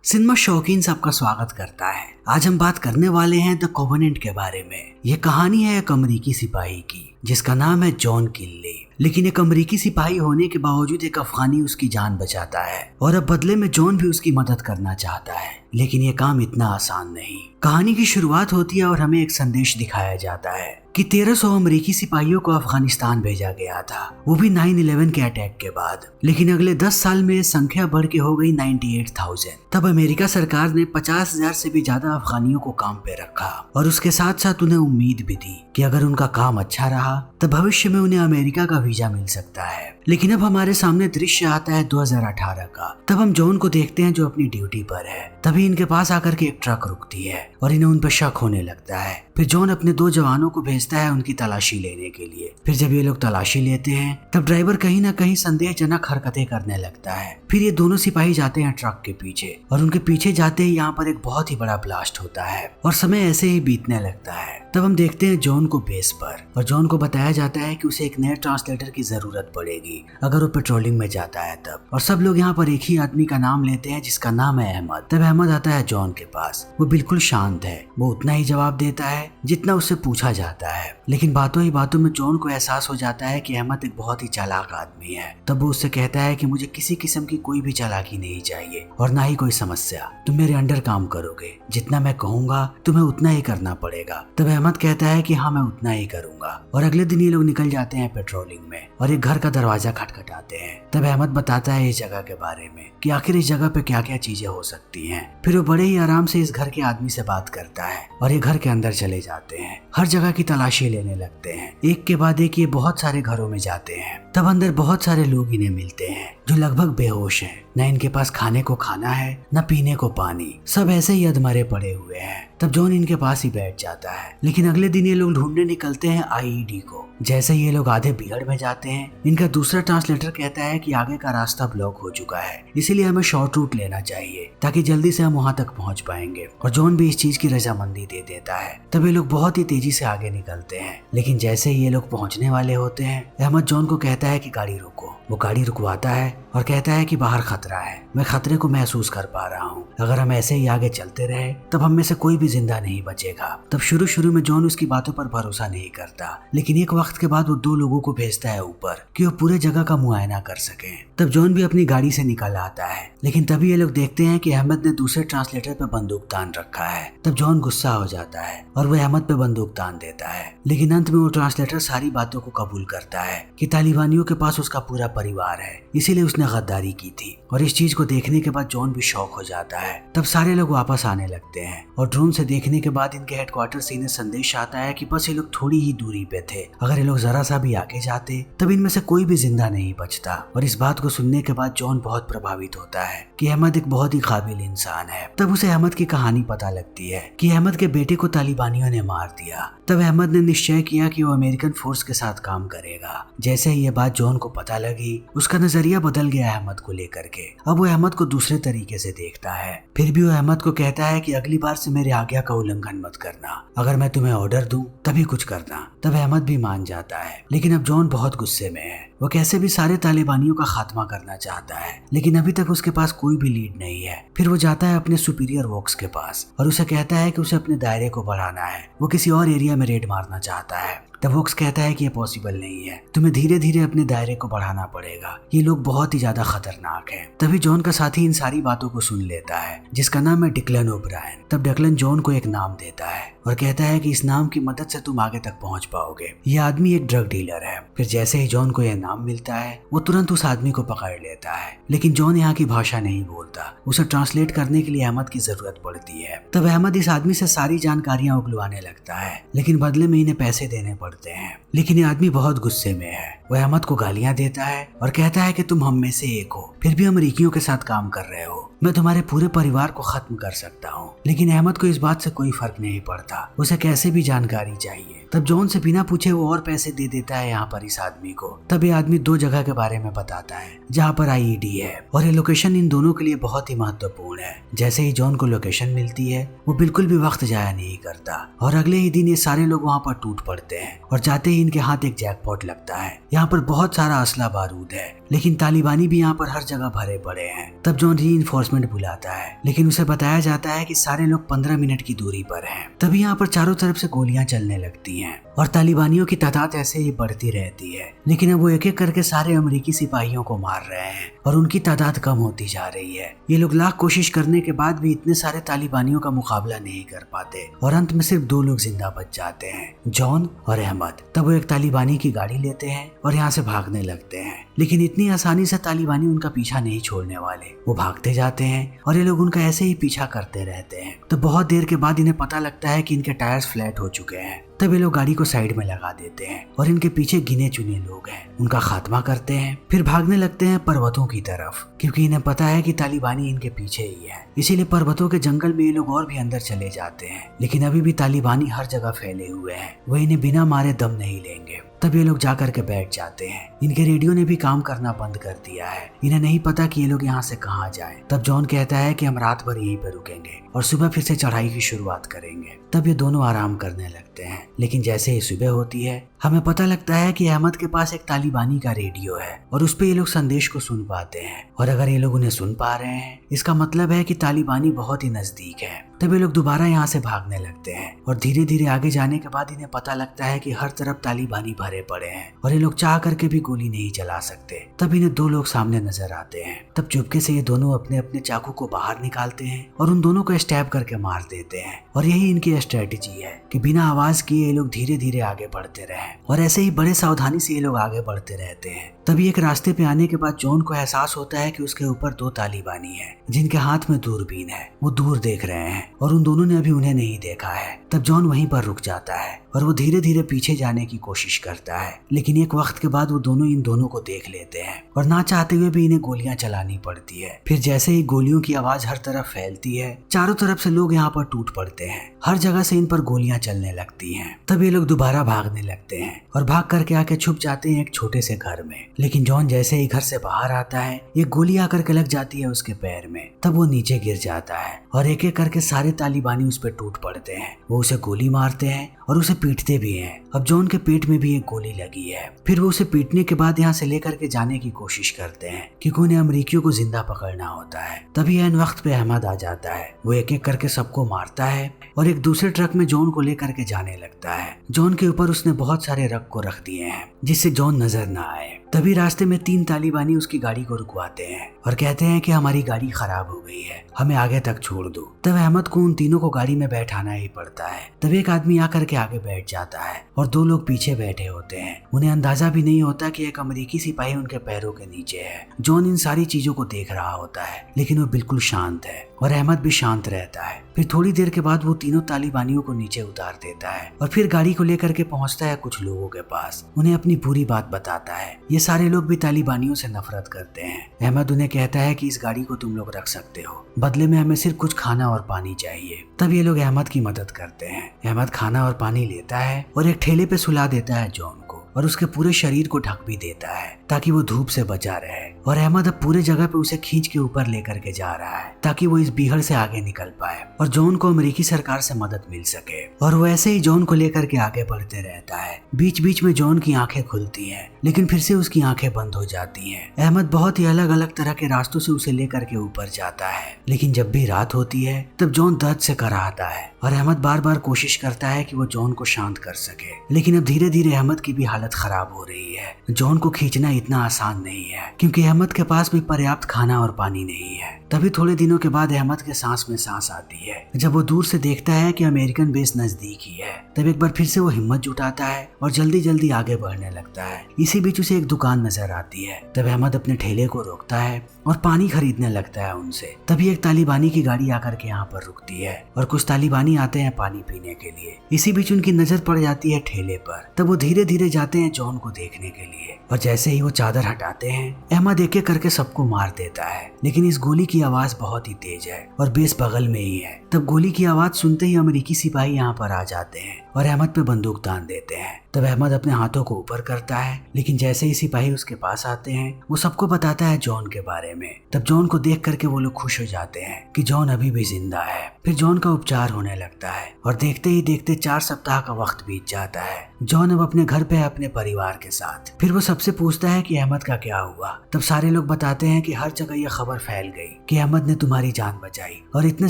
Cinema शौकीन सबका स्वागत करता है। आज हम बात करने वाले हैं द कोवेनेंट के बारे में। यह कहानी है एक अमेरिकी सिपाही की जिसका नाम है जॉन किनली। लेकिन एक अमेरिकी सिपाही होने के बावजूद एक अफगानी उसकी जान बचाता है और अब बदले में जॉन भी उसकी मदद करना चाहता है। लेकिन ये काम इतना आसान नहीं। कहानी की शुरुआत होती है और हमें एक संदेश दिखाया जाता है कि 1300 अमेरिकी सिपाहियों को अफगानिस्तान भेजा गया था, वो भी 9/11 के अटैक के बाद। लेकिन अगले 10 साल में संख्या बढ़ के हो गई 98,000। तब अमेरिका सरकार ने 50,000 से भी ज्यादा अफगानियों को काम पे रखा और उसके साथ साथ उन्हें उम्मीद भी दी कि अगर उनका काम अच्छा रहा तो भविष्य में उन्हें अमेरिका का वीजा मिल सकता है। लेकिन अब हमारे सामने दृश्य आता है 2018 का। तब हम जॉन को देखते हैं जो अपनी ड्यूटी पर है। तभी इनके पास आकर के एक ट्रक रुकती है और इन्हें उन पर शक होने लगता है। फिर जॉन अपने 2 जवानों को भेजता है उनकी तलाशी लेने के लिए। फिर जब ये लोग तलाशी लेते हैं तब ड्राइवर कहीं ना कहीं संदेहजनक हरकतें करने लगता है। फिर ये दोनों सिपाही जाते हैं ट्रक के पीछे और उनके पीछे जाते ही यहाँ पर एक बहुत ही बड़ा ब्लास्ट होता है और समय ऐसे ही बीतने लगता है। तब हम देखते हैं जॉन को बेस पर और जॉन को बताया जाता है कि उसे एक नए ट्रांसलेटर की जरूरत पड़ेगी अगर वो पेट्रोलिंग में जाता है तब। और सब लोग यहाँ पर एक ही आदमी का नाम लेते हैं जिसका नाम है अहमद। तब अहमद आता है जॉन के पास। वो बिल्कुल शांत है, वो उतना ही जवाब देता है जितना उससे पूछा जाता है। लेकिन बातों ही बातों में जॉन को एहसास हो जाता है कि अहमद एक बहुत ही चालाक आदमी है। तब वो उससे कहता है कि मुझे किसी किस्म की कोई भी चालाकी नहीं चाहिए और ना ही कोई समस्या। तुम मेरे अंडर काम करोगे, जितना मैं कहूंगा तुम्हें उतना ही करना पड़ेगा। तब अहमद कहता है कि हाँ मैं उतना ही करूंगा। और अगले दिन ये लोग निकल जाते हैं पेट्रोलिंग में और एक घर का दरवाजा खटखटाते हैं। तब अहमद बताता है इस जगह के बारे में कि आखिर इस जगह पे क्या क्या चीजें हो सकती हैं। फिर वो बड़े ही आराम से इस घर के आदमी से बात करता है और ये घर के अंदर चले जाते हैं। हर जगह की तलाशी लेने लगते हैं। एक के बाद एक ये बहुत सारे घरों में जाते हैं। तब अंदर बहुत सारे लोग इन्हें मिलते हैं जो लगभग बेहोश हैं। न इनके पास खाने को खाना है न पीने को पानी, सब ऐसे ही अधमरे पड़े हुए हैं। तब जॉन इनके पास ही बैठ जाता है। लेकिन अगले दिन ये लोग ढूंढने निकलते हैं आईईडी को। जैसे ही ये लोग आधे बिगड़ में जाते हैं, इनका दूसरा ट्रांसलेटर कहता है कि आगे का रास्ता ब्लॉक हो चुका है, इसीलिए हमें शॉर्ट रूट लेना चाहिए ताकि जल्दी से हम वहां तक पहुंच पाएंगे। और जॉन भी इस चीज की रजामंदी दे देता है। तब ये लोग बहुत ही तेजी से आगे निकलते हैं। लेकिन जैसे ही ये लोग पहुंचने वाले होते हैं, अहमद जॉन को कहता है कि गाड़ी रोको। वो गाड़ी रुकवाता है और कहता है कि बाहर खतरा है, मैं खतरे को महसूस कर पा रहा हूँ। अगर हम ऐसे ही आगे चलते रहे तब हम में से कोई भी जिंदा नहीं बचेगा। तब शुरू में जॉन उसकी बातों पर भरोसा नहीं करता। लेकिन एक वक्त के बाद वो 2 लोगों को भेजता है ऊपर कि वो पूरे जगह का मुआयना कर सके। तब जॉन भी अपनी गाड़ी से निकल आता है। लेकिन तभी ये लोग देखते हैं कि अहमद ने दूसरे ट्रांसलेटर पे बंदूक तान रखा है। तब जॉन गुस्सा हो जाता है और वो अहमद पे बंदूक तान देता है। लेकिन अंत में वो ट्रांसलेटर सारी बातों को कबूल करता है कि तालिबानियों के पास उसका पूरा परिवार है, इसीलिए उसने गद्दारी की थी। और इस चीज को देखने के बाद जॉन भी शॉक हो जाता है। तब सारे लोग वापस आने लगते हैं और ड्रोन से देखने के बाद इनके हेडक्वार्टर से इन्हें संदेश आता है कि बस ये लोग थोड़ी ही दूरी पे थे, अगर ये लोग जरा सा भी आगे जाते तब इनमें से कोई भी जिंदा नहीं बचता। और इस बात को सुनने के बाद जॉन बहुत प्रभावित होता है कि अहमद एक बहुत ही काबिल इंसान है। तब उसे अहमद की कहानी पता लगती है कि अहमद के बेटे को तालिबानियों ने मार दिया। तब अहमद ने निश्चय किया कि वो अमेरिकन फोर्स के साथ काम करेगा। जैसे ही ये बात जॉन को पता लगी, उसका नजरिया बदल गया अहमद को लेकर के। अब वो अहमद को दूसरे तरीके से देखता है। फिर भी वो अहमद को कहता है कि अगली बार से मेरे आज्ञा का उल्लंघन मत करना, अगर मैं तुम्हें ऑर्डर दूं तभी कुछ करना। तब अहमद भी मान जाता है। लेकिन अब जॉन बहुत गुस्से में है। वो कैसे भी सारे तालिबानियों का खात्मा करना चाहता है, लेकिन अभी तक उसके पास कोई भी लीड नहीं है। फिर वो जाता है अपने सुपीरियर वॉक्स के पास और उसे कहता है कि उसे अपने दायरे को बढ़ाना है, वो किसी और एरिया में रेड मारना चाहता है। तब वॉक्स कहता है कि ये पॉसिबल नहीं है, तुम्हें धीरे धीरे अपने दायरे को बढ़ाना पड़ेगा, ये लोग बहुत ही ज्यादा खतरनाक हैं। तभी जॉन का साथी इन सारी बातों को सुन लेता है जिसका नाम है डिक्लन ओब्रायन। तब डिक्लन जॉन को एक नाम देता है और कहता है कि इस नाम की मदद से तुम आगे तक पहुंच पाओगे। यह आदमी एक ड्रग डीलर है। फिर जैसे ही जॉन को यह नाम मिलता है, वो तुरंत उस आदमी को पकड़ लेता है। लेकिन जॉन यहाँ की भाषा नहीं बोलता, उसे ट्रांसलेट करने के लिए अहमद की जरूरत पड़ती है। तब अहमद इस आदमी से सारी जानकारियां उगलवाने लगता है, लेकिन बदले में इन्हें पैसे देने पड़ते हैं। लेकिन ये आदमी बहुत गुस्से में है। वह अहमद को गालियां देता है और कहता है कि तुम हम में से एक हो, फिर भी अमेरिकियों के साथ काम कर रहे हो, मैं तुम्हारे पूरे परिवार को खत्म कर सकता हूँ। लेकिन अहमद को इस बात से कोई फर्क नहीं पड़ता, उसे कैसे भी जानकारी चाहिए। तब जॉन से बिना पूछे वो और पैसे दे देता है यहाँ पर इस आदमी को। तब ये आदमी 2 जगह के बारे में बताता है जहाँ पर आईईडी है और ये लोकेशन इन दोनों के लिए बहुत ही महत्वपूर्ण है। जैसे ही जॉन को लोकेशन मिलती है, वो बिल्कुल भी वक्त जाया नहीं करता और अगले ही दिन ये सारे लोग वहाँ पर टूट पड़ते हैं और जाते ही इनके हाथ एक जैकपॉट लगता है। यहाँ पर बहुत सारा असला बारूद है, लेकिन तालिबानी भी यहाँ पर हर जगह भरे पड़े हैं। तब जॉन रीइंफोर्समेंट बुलाता है, लेकिन उसे बताया जाता है कि सारे लोग 15 मिनट की दूरी पर हैं। तभी यहाँ पर चारों तरफ से गोलियां चलने लगती हैं और तालिबानियों की तादाद ऐसे ही बढ़ती रहती है। लेकिन अब वो एक एक करके सारे अमेरिकी सिपाहियों को मार रहे हैं और उनकी तादाद कम होती जा रही है। ये लोग लाख कोशिश करने के बाद भी इतने सारे तालिबानियों का मुकाबला नहीं कर पाते और अंत में सिर्फ 2 लोग जिंदा बच जाते हैं, जॉन और अहमद। तब वो एक तालिबानी की गाड़ी लेते हैं और यहाँ से भागने लगते हैं, लेकिन इतनी आसानी से तालिबानी उनका पीछा नहीं छोड़ने वाले। वो भागते जाते हैं और ये लोग उनका ऐसे ही पीछा करते रहते हैं। तो बहुत देर के बाद इन्हें पता लगता है कि इनके टायर्स फ्लैट हो चुके हैं। तब ये लोग गाड़ी को साइड में लगा देते हैं और इनके पीछे गिने चुने लोग हैं, उनका खात्मा करते हैं। फिर भागने लगते हैं पर्वतों की तरफ, क्योंकि इन्हें पता है कि तालिबानी इनके पीछे ही है। इसीलिए पर्वतों के जंगल में ये लोग और भी अंदर चले जाते हैं, लेकिन अभी भी तालिबानी हर जगह फैले हुए हैं। वो इन्हें बिना मारे दम नहीं लेंगे। तब ये लोग जाकर के बैठ जाते हैं। इनके रेडियो ने भी काम करना बंद कर दिया है। इन्हें नहीं पता कि ये लोग यहाँ से कहाँ जाएं। तब जॉन कहता है कि हम रात भर यहीं पर रुकेंगे और सुबह फिर से चढ़ाई की शुरुआत करेंगे। तब ये दोनों आराम करने लगते हैं, लेकिन जैसे ही सुबह होती है हमें पता लगता है कि अहमद के पास एक तालिबानी का रेडियो है और उस पे ये लोग संदेश को सुन पाते हैं। और अगर ये लोग उन्हें सुन पा रहे हैं, इसका मतलब है कि तालिबानी बहुत ही नजदीक है। तब ये लोग दोबारा यहाँ से भागने लगते हैं और धीरे धीरे आगे जाने के बाद इन्हें पता लगता है कि हर तरफ तालिबानी भरे पड़े हैं और ये लोग चाह करके भी गोली नहीं चला सकते। तब इन्हें 2 लोग सामने नजर आते हैं। तब चुपके से ये दोनों अपने अपने चाकू को बाहर निकालते हैं और उन दोनों को स्टैब करके मार देते हैं। और यही इनकी स्ट्रेटेजी है कि बिना आवाज किए ये लोग धीरे धीरे आगे बढ़ते रहें और ऐसे ही बड़े सावधानी से ये लोग आगे बढ़ते रहते हैं। तभी एक रास्ते पे आने के बाद जॉन को एहसास होता है कि उसके ऊपर 2 तालिबानी हैं, जिनके हाथ में दूरबीन है। वो दूर देख रहे हैं और उन दोनों ने अभी उन्हें नहीं देखा है। तब जॉन वहीं पर रुक जाता है और वो धीरे धीरे पीछे जाने की कोशिश करता है, लेकिन एक वक्त के बाद वो दोनों इन दोनों को देख लेते हैं और ना चाहते हुए भी इन्हें गोलियां चलानी पड़ती है। फिर जैसे ही गोलियों की आवाज हर तरफ फैलती है, चारों तरफ से लोग यहाँ पर टूट पड़ते हैं। हर जगह से इन पर गोलियां चलने लगती हैं। तब ये लोग दोबारा भागने लगते हैं और भाग करके आके छुप जाते हैं एक छोटे से घर में। लेकिन जॉन जैसे ही घर से बाहर आता है, एक गोली आकर के लग जाती है उसके पैर में। तब वो नीचे गिर जाता है और एक एक करके सारे तालिबानी उस पर टूट पड़ते हैं। वो उसे गोली मारते हैं और उसे पीटते भी हैं। अब जॉन के पेट में भी एक गोली लगी है। फिर वो उसे पीटने के बाद यहाँ से लेकर के जाने की कोशिश करते हैं, क्योंकि उन्हें अमरीकियों को जिंदा पकड़ना होता है। तभी ऐन वक्त पे अहमद आ जाता है। वो एक एक करके सबको मारता है और एक दूसरे ट्रक में जॉन को लेकर के जाने लगता है। जॉन के ऊपर उसने बहुत सारे रग को रख दिए हैं, जिससे जॉन नजर ना आए। तभी रास्ते में 3 तालिबानी उसकी गाड़ी को रुकवाते हैं और कहते हैं कि हमारी गाड़ी खराब हो गई है, हमें आगे तक छोड़ दो। तब अहमद को उन तीनों को गाड़ी में बैठाना ही पड़ता है। तब एक आदमी आकर के आगे बैठ जाता है और 2 लोग पीछे बैठे होते हैं। उन्हें अंदाजा भी नहीं होता कि एक अमेरिकी सिपाही उनके पैरों के नीचे है। जॉन इन सारी चीजों को देख रहा होता है, लेकिन वो बिल्कुल शांत है और अहमद भी शांत रहता है। फिर थोड़ी देर के बाद वो तीनों तालिबानियों को नीचे उतार देता है और फिर गाड़ी को लेकर के पहुंचता है कुछ लोगों के पास। उन्हें अपनी पूरी बात बताता है। ये सारे लोग भी तालिबानियों से नफरत करते हैं। अहमद उन्हें कहता है कि इस गाड़ी को तुम लोग रख सकते हो, बदले में हमें सिर्फ कुछ खाना और पानी चाहिए। तब ये लोग अहमद की मदद करते हैं। अहमद खाना और पानी लेता है और एक ठेले पे सुला देता है जॉन को और उसके पूरे शरीर को ढक भी देता है ताकि वो धूप से बचा रहे। और अहमद अब पूरे जगह पे उसे खींच के ऊपर लेकर के जा रहा है ताकि वो इस बीहड़ से आगे निकल पाए और जॉन को अमेरिकी सरकार से मदद मिल सके। और वो ऐसे ही जॉन को लेकर के आगे बढ़ते रहता है। बीच बीच में जॉन की आंखें खुलती हैं, लेकिन फिर से उसकी आंखें बंद हो जाती हैं। अहमद बहुत ही अलग अलग तरह के रास्तों से उसे लेकर के ऊपर जाता है, लेकिन जब भी रात होती है तब जॉन दर्द से कराहता है और अहमद बार बार कोशिश करता है कि वो जॉन को शांत कर सके। लेकिन अब धीरे धीरे अहमद की भी हालत खराब हो रही है। जॉन को खींचना इतना आसान नहीं है, क्योंकि अहमद के पास भी पर्याप्त खाना और पानी नहीं है। तभी थोड़े दिनों के बाद अहमद के सांस में सांस आती है। जब वो दूर से देखता है कि अमेरिकन बेस नजदीक ही है, तब एक बार फिर से वो हिम्मत जुटाता है और जल्दी जल्दी आगे बढ़ने लगता है। इसी बीच उसे एक दुकान नजर आती है। तब अहमद अपने ठेले को रोकता है और पानी खरीदने लगता है उनसे। तभी एक तालिबानी की गाड़ी आकर के यहाँ पर रुकती है और कुछ तालिबानी आते हैं पानी पीने के लिए। इसी बीच उनकी नजर पड़ जाती है ठेले पर। तब वो धीरे धीरे जाते हैं जॉन को देखने के लिए और जैसे ही वो चादर हटाते हैं, अहमद एक एक करके सबको मार देता है। लेकिन इस गोली की आवाज बहुत ही तेज है और बेस बगल में ही है। तब गोली की आवाज सुनते ही अमेरिकी सिपाही यहाँ पर आ जाते हैं और अहमद पे बंदूक तान देते हैं। तब अहमद अपने हाथों को ऊपर करता है, लेकिन जैसे ही सिपाही उसके पास आते हैं वो सबको बताता है जॉन के बारे में। तब जॉन को देख करके वो लोग खुश हो जाते हैं कि जॉन अभी भी जिंदा है। फिर जॉन का उपचार होने लगता है और देखते ही देखते 4 सप्ताह का वक्त बीत जाता है। जॉन अब अपने घर पे है अपने परिवार के साथ। फिर वो सबसे पूछता है कि अहमद का क्या हुआ। तब सारे लोग बताते हैं कि हर जगह ये खबर फैल गई कि अहमद ने तुम्हारी जान बचाई और इतने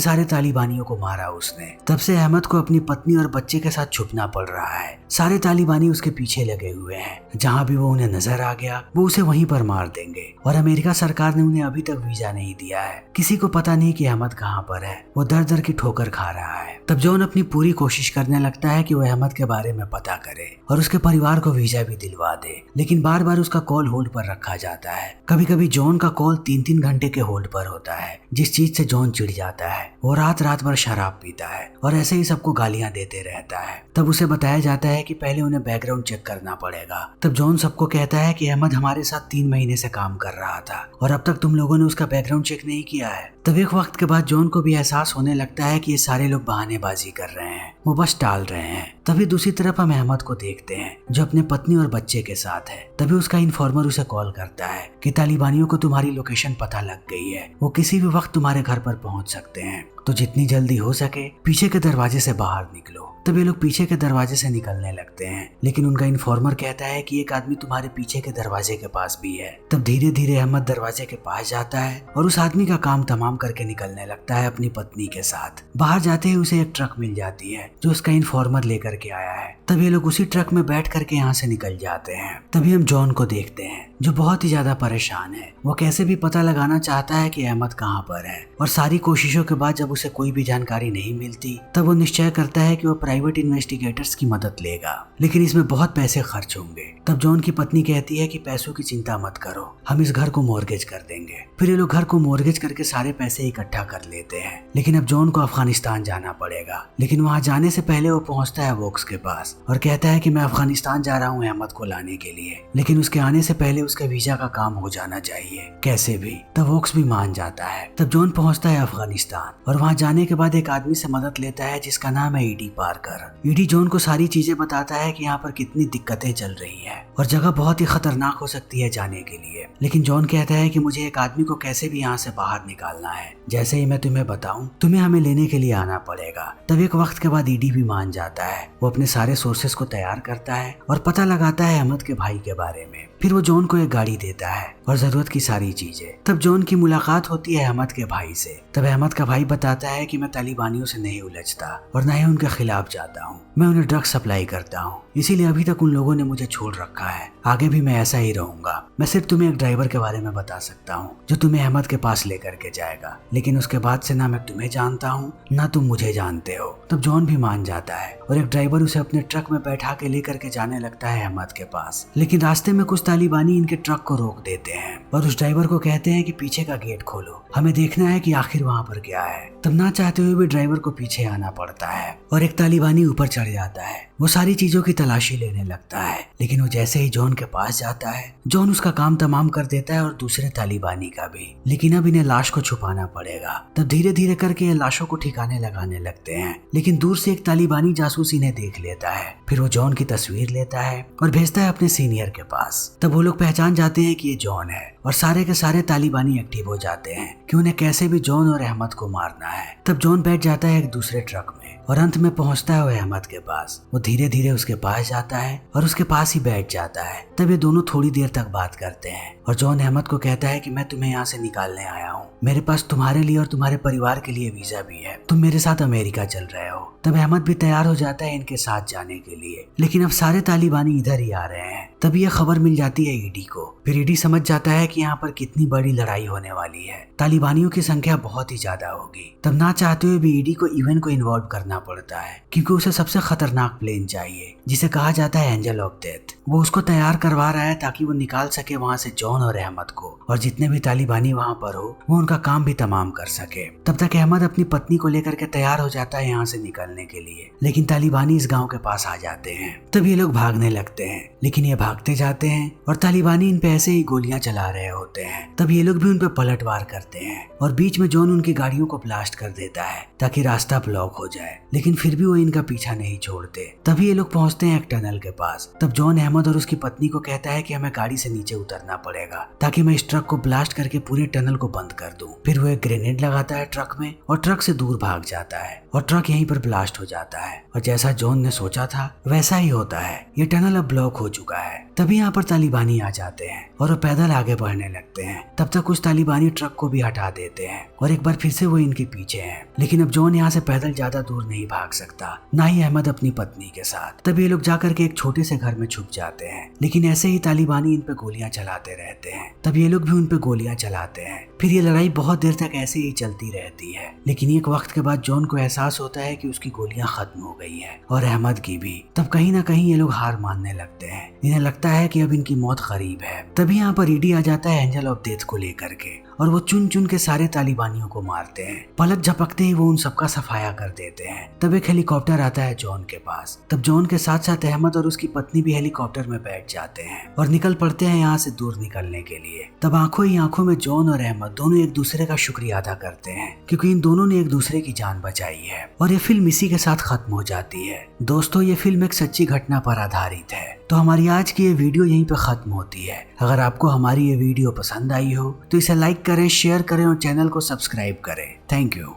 सारे तालिबानियों को मारा उसने। तब से अहमद को अपनी पत्नी और बच्चे के साथ छुपना पड़ रहा है। सारे तालिबानी उसके पीछे लगे हुए हैं। जहाँ भी वो उन्हें नजर आ गया वो उसे वहीं पर मार देंगे। और अमेरिका सरकार ने उन्हें अभी तक वीजा नहीं दिया है। किसी को पता नहीं कि अहमद कहाँ पर है। वो दर दर की ठोकर खा रहा है। तब जॉन अपनी पूरी कोशिश करने लगता है कि वो अहमद के बारे में पता करे और उसके परिवार को वीजा भी दिलवा दे, लेकिन बार बार उसका कॉल होल्ड पर रखा जाता है। कभी कभी जॉन का कॉल 3-3 घंटे के होल्ड पर होता है, जिस चीज से जॉन चिढ़ जाता है। वो रात रात भर शराब पीता है और ऐसे ही सबको गालियां देते रहता है। तब उसे बताया जाता है कि पहले उन्हें बैकग्राउंड चेक करना पड़ेगा। तब जॉन सबको कहता है कि अहमद हमारे साथ 3 महीने से काम कर रहा था और अब तक तुम लोगों ने उसका बैकग्राउंड चेक नहीं किया है। तब एक वक्त के बाद जॉन को भी एहसास होने लगता है कि ये सारे लोग बहानेबाजी कर रहे हैं, वो बस टाल रहे हैं। तभी दूसरी तरफ हम अहमद को देखते हैं जो अपने पत्नी और बच्चे के साथ है। तभी उसका इन्फॉर्मर उसे कॉल करता है कि तालिबानियों को तुम्हारी लोकेशन पता लग गई है, वो किसी भी वक्त तुम्हारे घर पर पहुंच सकते हैं, तो जितनी जल्दी हो सके पीछे के दरवाजे से बाहर निकलो। तब ये लोग पीछे के दरवाजे से निकलने लगते हैं, लेकिन उनका इन्फॉर्मर कहता है कि एक आदमी तुम्हारे पीछे के दरवाजे के पास भी है। तब धीरे धीरे अहमद दरवाजे के पास जाता है और उस आदमी का काम तमाम करके निकलने लगता है अपनी पत्नी के साथ। बाहर जाते ही उसे एक ट्रक मिल जाती है जो उसका इन्फॉर्मर लेकर के आया है। तब ये लोग उसी ट्रक में बैठ करके यहाँ से निकल जाते हैं। तभी हम जॉन को देखते हैं जो बहुत ही ज्यादा परेशान है। वो कैसे भी पता लगाना चाहता है कि अहमद कहाँ पर है, और सारी कोशिशों के बाद जब उसे कोई भी जानकारी नहीं मिलती तब वो निश्चय करता है कि वो प्राइवेट इन्वेस्टिगेटर्स की मदद लेगा, लेकिन इसमें बहुत पैसे खर्च होंगे। तब जॉन की पत्नी कहती है कि पैसों की चिंता मत करो, हम इस घर को मॉर्गेज कर देंगे। फिर ये लोग घर को मॉर्गेज करके सारे पैसे इकट्ठा कर लेते हैं। लेकिन अब जॉन को अफगानिस्तान जाना पड़ेगा, लेकिन वहाँ जाने से पहले वो पहुँचता है वोक्स के पास और कहता है कि मैं अफगानिस्तान जा रहा हूँ अहमद को लाने के लिए, लेकिन उसके आने से पहले उसके वीजा का काम हो जाना चाहिए कैसे भी। तब वोक्स भी मान जाता है। तब जॉन पहुँचता है अफगानिस्तान और वहाँ जाने के बाद एक आदमी से मदद लेता है जिसका नाम है ईडी पार्कर। ईडी जॉन को सारी चीजें बताता है कि यहाँ पर कितनी दिक्कतें चल रही हैं और जगह बहुत ही खतरनाक हो सकती है जाने के लिए। लेकिन जॉन कहता है कि मुझे एक आदमी को कैसे भी यहाँ से बाहर निकालना है, जैसे ही मैं तुम्हें बताऊं तुम्हें हमें लेने के लिए आना पड़ेगा। तब एक वक्त के बाद ईडी भी मान जाता है। वो अपने सारे सोर्सेस को तैयार करता है और पता लगाता है अहमद के भाई के बारे में। फिर वो जॉन को एक गाड़ी देता है और जरूरत की सारी चीजें। तब जॉन की मुलाकात होती है अहमद के भाई से। तब अहमद का भाई बताता है कि मैं तालिबानियों से नहीं उलझता और न ही उनके खिलाफ जाता हूँ, मैं उन्हें ड्रग्स सप्लाई करता हूँ, इसीलिए अभी तक उन लोगों ने मुझे छोड़ रखा है, आगे भी मैं ऐसा ही रहूंगा। मैं सिर्फ तुम्हें एक ड्राइवर के बारे में बता सकता हूँ जो तुम्हें अहमद के पास लेकर के जाएगा, लेकिन उसके बाद से ना मैं तुम्हें जानता हूँ ना तुम मुझे जानते हो। तब जॉन भी मान जाता है और एक ड्राइवर उसे अपने ट्रक में बैठा के लेकर के जाने लगता है अहमद के पास। लेकिन रास्ते में कुछ तालिबानी इनके ट्रक को रोक देते हैं और उस ड्राइवर को कहते हैं कि पीछे का गेट खोलो, हमें देखना है कि आखिर वहाँ पर क्या है। तब ना चाहते हुए भी ड्राइवर को पीछे आना पड़ता है और एक तालिबानी ऊपर चढ़ जाता है। वो सारी चीजों की तलाशी लेने लगता है, लेकिन वो जैसे ही जॉन के पास जाता है जॉन उसका काम तमाम कर देता है और दूसरे तालिबानी का भी। लेकिन अब इन्हें लाश को छुपाना पड़ेगा। तब धीरे धीरे करके ये लाशों को ठिकाने लगाने लगते हैं, लेकिन दूर से एक तालिबानी जासूस इन्हें देख लेता है। फिर वो जॉन की तस्वीर लेता है और भेजता है अपने सीनियर के पास। तब वो लोग पहचान जाते हैं कि ये जॉन है और सारे के सारे तालिबानी एक्टिव हो जाते हैं कि उन्हें कैसे भी जॉन और अहमद को मारना है। तब जॉन बैठ जाता है एक दूसरे ट्रक में और अंत में पहुंचता है वो अहमद के पास। वो धीरे धीरे उसके पास जाता है और उसके पास ही बैठ जाता है। तब ये दोनों थोड़ी देर तक बात करते हैं और जॉन अहमद को कहता है कि मैं तुम्हें यहाँ से निकालने आया हूँ, मेरे पास तुम्हारे लिए और तुम्हारे परिवार के लिए वीजा भी है, तुम मेरे साथ अमेरिका चल रहे हो। तब अहमद भी तैयार हो जाता है इनके साथ जाने के लिए, लेकिन अब सारे तालिबानी इधर ही आ रहे हैं। तभी यह खबर मिल जाती है ईडी को। फिर ईडी समझ जाता है कि यहाँ पर कितनी बड़ी लड़ाई होने वाली है, तालिबानियों की संख्या बहुत ही ज्यादा होगी। तब ना चाहते हुए भी ईडी को इवेंट को इन्वॉल्व करना पड़ता है, क्योंकि उसे सबसे खतरनाक प्लेन चाहिए जिसे कहा जाता है एंजल ऑफ डेथ। वो उसको तैयार करवा रहा है ताकि वो निकाल सके वहाँ से जॉन और अहमद को, और जितने भी तालिबानी वहाँ पर हो वो उनका काम भी तमाम कर सके। तब तक अहमद अपनी पत्नी को लेकर के तैयार हो जाता है यहाँ से निकलने के लिए, लेकिन तालिबानी इस गाँव के पास आ जाते हैं। तब ये लोग भागने लगते हैं, लेकिन ये भागते जाते हैं और तालिबानी इन पे ऐसे ही गोलियां चला रहे होते हैं। तब ये लोग भी उन पे पलटवार करते हैं और बीच में जॉन उनकी गाड़ियों को ब्लास्ट कर देता है ताकि रास्ता ब्लॉक हो जाए, लेकिन फिर भी वो इनका पीछा नहीं छोड़ते। तभी ये लोग पहुंचते हैं एक टनल के पास। तब जॉन अहमद और उसकी पत्नी को कहता है कि हमें गाड़ी से नीचे उतरना पड़ेगा ताकि मैं इस ट्रक को ब्लास्ट करके पूरे टनल को बंद कर दूं। फिर वो एक ग्रेनेड लगाता है ट्रक में और ट्रक से दूर भाग जाता है और ट्रक यहीं पर ब्लास्ट हो जाता है। और जैसा जॉन ने सोचा था वैसा ही होता है, ये टनल अब ब्लॉक हो चुका है। तभी यहाँ पर तालिबानी आ जाते हैं और वो पैदल आगे बढ़ने लगते हैं। तब तक कुछ तालिबानी ट्रक को भी हटा देते हैं और एक बार फिर से वो इनके पीछे हैं। लेकिन अब जॉन यहाँ से पैदल ज्यादा दूर नहीं भाग सकता, ना ही अहमद अपनी पत्नी के साथ। तब ये लोग जाकर के एक छोटे से घर में छुप जाते हैं, लेकिन ऐसे ही तालिबानी इन पे गोलियां चलाते रहते हैं। तब ये लोग भी उन पे गोलियां चलाते हैं। फिर ये लड़ाई बहुत देर तक ऐसे ही चलती रहती है, लेकिन एक वक्त के बाद जॉन को एहसास होता है कि उसकी गोलियां खत्म हो गई हैं और अहमद की भी। तब कहीं ना कहीं ये लोग हार मानने लगते हैं, इन्हें लगता है कि अब इनकी मौत करीब है। तभी यहाँ पर ईडी आ जाता है एंजल ऑफ डेथ को लेकर के और वो चुन चुन के सारे तालिबानियों को मारते हैं। पलक झपकते ही वो उन सबका सफाया कर देते हैं। तब एक हेलीकॉप्टर आता है जॉन के पास। तब जॉन के साथ साथ अहमद और उसकी पत्नी भी हेलीकॉप्टर में बैठ जाते हैं और निकल पड़ते हैं यहाँ से दूर निकलने के लिए। तब आंखों ही आंखों में जॉन और अहमद दोनों एक दूसरे का शुक्रिया अदा करते हैं क्योंकि इन दोनों ने एक दूसरे की जान बचाई है। और ये फिल्म इसी के साथ खत्म हो जाती है। दोस्तों, ये फिल्म एक सच्ची घटना पर आधारित है। तो हमारी आज की ये वीडियो यहीं पे खत्म होती है। अगर आपको हमारी ये वीडियो पसंद आई हो तो इसे लाइक करें, शेयर करें और चैनल को सब्सक्राइब करें। Thank you.